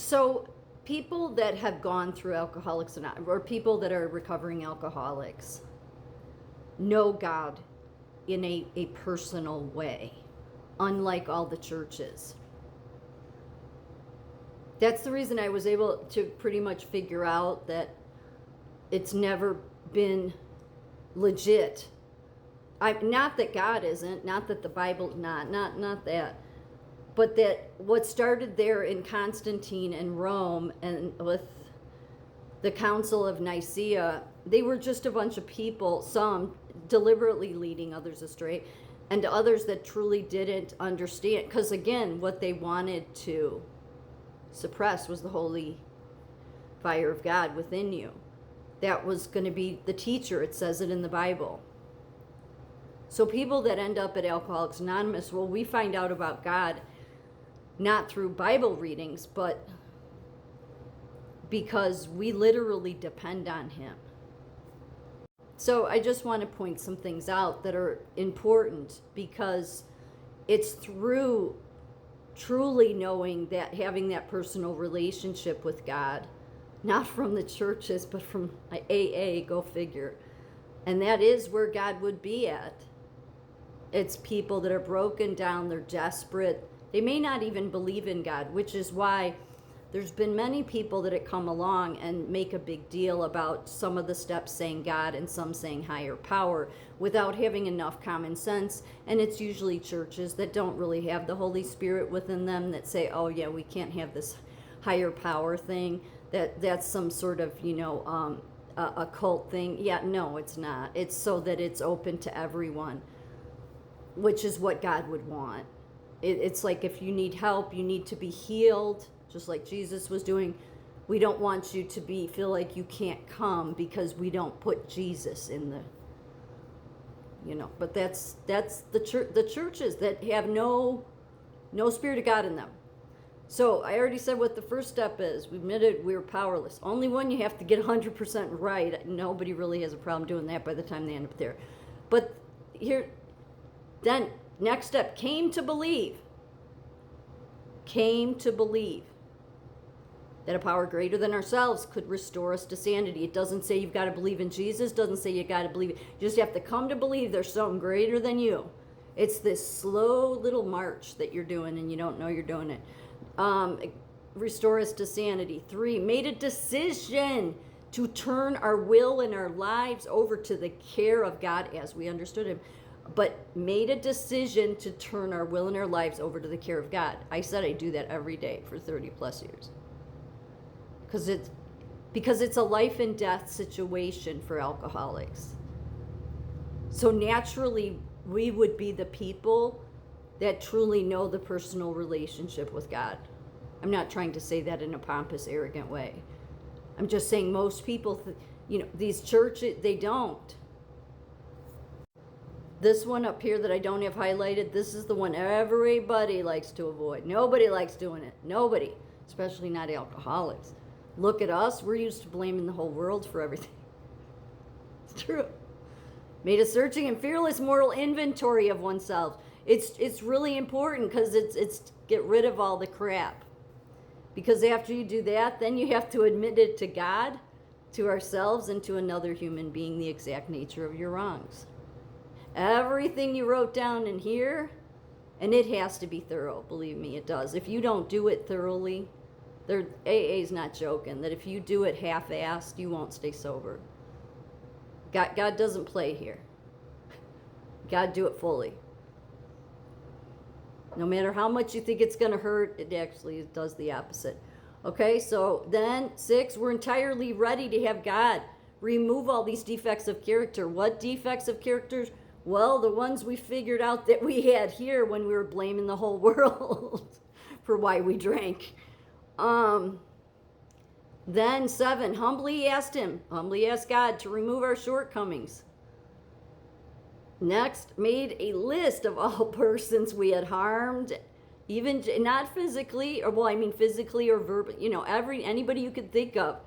So people that have gone through Alcoholics Anonymous, or people that are recovering alcoholics, know God in a personal way, unlike all the churches. That's the reason I was able to pretty much figure out that it's never been legit. Not that God isn't, not that the Bible's not that, but that what started there in Constantine and Rome and with the Council of Nicaea, they were just a bunch of people, some deliberately leading others astray, and others that truly didn't understand. Because again, what they wanted to suppress was the holy fire of God within you. That was going to be the teacher. It says it in the Bible. So people that end up at Alcoholics Anonymous, well, we find out about God not through Bible readings, but because we literally depend on Him. So I just want to point some things out that are important, because it's through truly knowing that, having that personal relationship with God, not from the churches, but from AA, go figure. And that is where God would be at. It's people that are broken down, they're desperate. They may not even believe in God, which is why there's been many people that have come along and make a big deal about some of the steps saying God and some saying higher power without having enough common sense. And it's usually churches that don't really have the Holy Spirit within them that say, oh yeah, we can't have this higher power thing. That's some sort of, a cult thing. Yeah, no, it's not. It's so that it's open to everyone, which is what God would want. It's like, if you need help, you need to be healed, just like Jesus was doing. We don't want you to feel like you can't come because we don't put Jesus in the, but that's the churches that have no Spirit of God in them. So I already said what the first step is. We admitted we're powerless. Only one you have to get 100% right. Nobody really has a problem doing that by the time they end up there. But here, then next step, came to believe that a power greater than ourselves could restore us to sanity. It doesn't say you've got to believe in Jesus, doesn't say you got to believe it. You just have to come to believe there's something greater than you. It's this slow little march that you're doing and you don't know you're doing it. Restore us to sanity. 3, made a decision to turn our will and our lives over to the care of God as we understood Him. But made a decision to turn our will and our lives over to the care of God. I said I do that every day for 30 plus years. Because it's a life and death situation for alcoholics. So naturally, we would be the people that truly know the personal relationship with God. I'm not trying to say that in a pompous, arrogant way. I'm just saying most people, these churches, they don't. This one up here that I don't have highlighted, this is the one everybody likes to avoid. Nobody likes doing it. Nobody, especially not alcoholics. Look at us. We're used to blaming the whole world for everything. It's true. Made a searching and fearless moral inventory of oneself. It's really important, because it's get rid of all the crap. Because after you do that, then you have to admit it to God, to ourselves, and to another human being, the exact nature of your wrongs. Everything you wrote down in here, and it has to be thorough, believe me, it does. If you don't do it thoroughly, AA's not joking, that if you do it half-assed, you won't stay sober. God doesn't play here. God do it fully. No matter how much you think it's going to hurt, it actually does the opposite. Okay, so then 6, we're entirely ready to have God remove all these defects of character. What defects of character? Well, the ones we figured out that we had here when we were blaming the whole world for why we drank. Then 7, humbly asked God to remove our shortcomings. Next, made a list of all persons we had harmed, even not physically, or physically or verbally, anybody you could think of,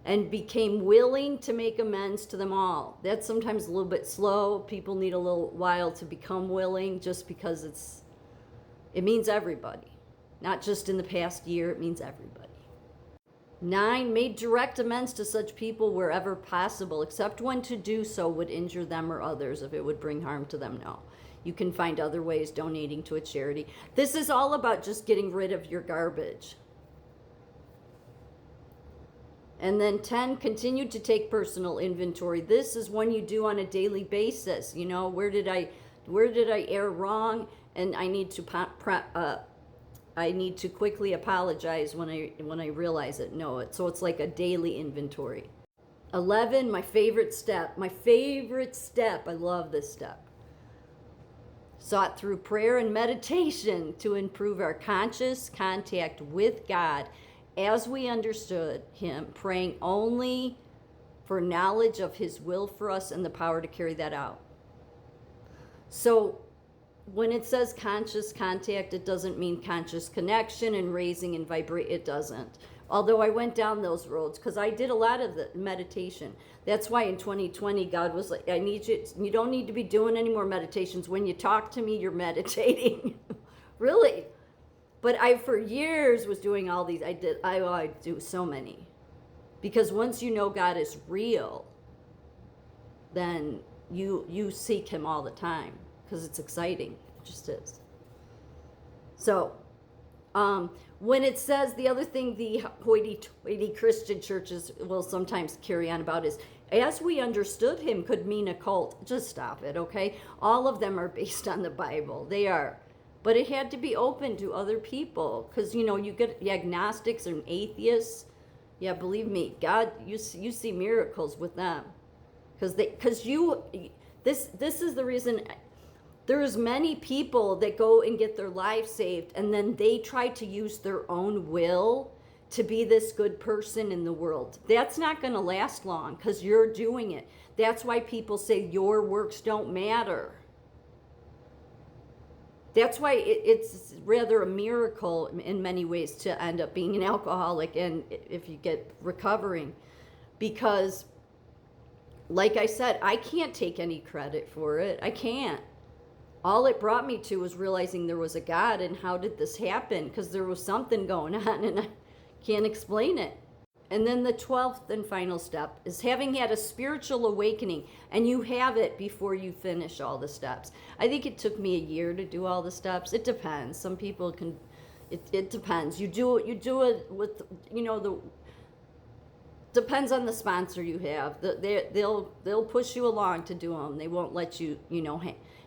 and became willing to make amends to them all. That's sometimes a little bit slow. People need a little while to become willing, just because it means everybody. Not just in the past year, it means everybody. 9, made direct amends to such people wherever possible, except when to do so would injure them or others. If it would bring harm to them, no. You can find other ways, donating to a charity. This is all about just getting rid of your garbage. And then 10, continue to take personal inventory. This is one you do on a daily basis. You know, where did I err wrong? And I need to quickly apologize when I realize it. No, so it's like a daily inventory. 11, my favorite step. I love this step. Sought through prayer and meditation to improve our conscious contact with God as we understood him, praying only for knowledge of his will for us and the power to carry that out. So when it says conscious contact, it doesn't mean conscious connection and raising and vibrate. It doesn't. Although I went down those roads because I did a lot of the meditation. That's why in 2020, God was like, I need you don't need to be doing any more meditations. When you talk to me, you're meditating. Really. But I, for years, was doing all these. I do so many. Because once you know God is real, then you seek him all the time. Because it's exciting. It just is. So, when it says, the other thing the hoity-toity Christian churches will sometimes carry on about is, as we understood him could mean a cult. Just stop it, okay? All of them are based on the Bible. They are. But it had to be open to other people. Because, you know, you get agnostics and atheists. Yeah, believe me, God, you see miracles with them. This is the reason. There's many people that go and get their lives saved, and then they try to use their own will to be this good person in the world. That's not going to last long because you're doing it. That's why people say your works don't matter. That's why it's rather a miracle in many ways to end up being an alcoholic, and if you get recovering, because like I said, I can't take any credit for it. I can't. All it brought me to was realizing there was a God, and how did this happen? Because there was something going on, and I can't explain it. And then the 12th and final step is having had a spiritual awakening, and you have it before you finish all the steps. I think it took me a year to do all the steps. It depends. Some people can, it depends. You do it with, depends on the sponsor you have. They'll push you along to do them. They won't let you,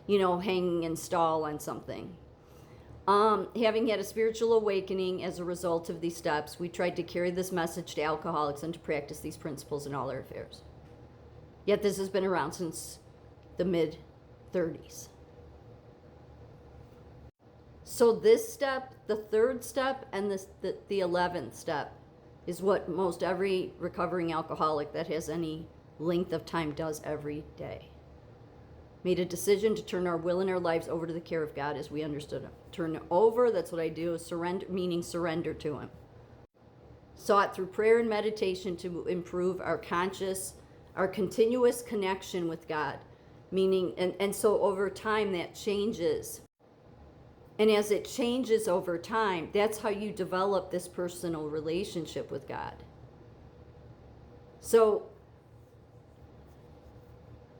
hang and stall on something. Having had a spiritual awakening as a result of these steps, we tried to carry this message to alcoholics and to practice these principles in all our affairs. Yet this has been around since the mid-30s. So this step, the third step, and the 11th step is what most every recovering alcoholic that has any length of time does every day. Made a decision to turn our will and our lives over to the care of God as we understood him. Turn it over, that's what I do, surrender, meaning surrender to him. Sought through prayer and meditation to improve our continuous connection with God. Meaning, and so over time that changes. And as it changes over time, that's how you develop this personal relationship with God. So,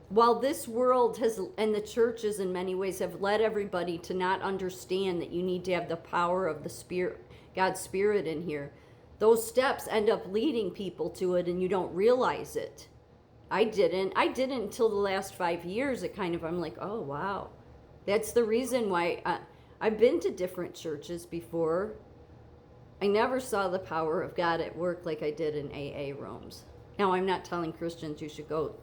while this world has, and the churches in many ways have led everybody to not understand that you need to have the power of the Spirit, God's Spirit in here, those steps end up leading people to it and you don't realize it. I didn't until the last 5 years. I'm like, oh wow. That's the reason why I've been to different churches before. I never saw the power of God at work like I did in AA rooms. Now, I'm not telling Christians you should go,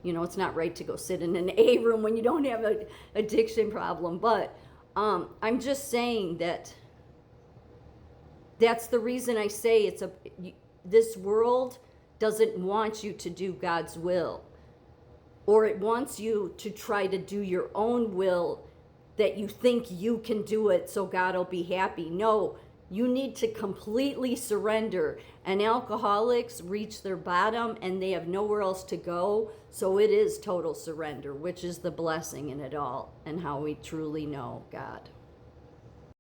it's not right to go sit in an AA room when you don't have an addiction problem. But I'm just saying that that's the reason I say this world doesn't want you to do God's will. Or it wants you to try to do your own will that you think you can do it so God will be happy. No, you need to completely surrender. And alcoholics reach their bottom and they have nowhere else to go. So it is total surrender, which is the blessing in it all and how we truly know God.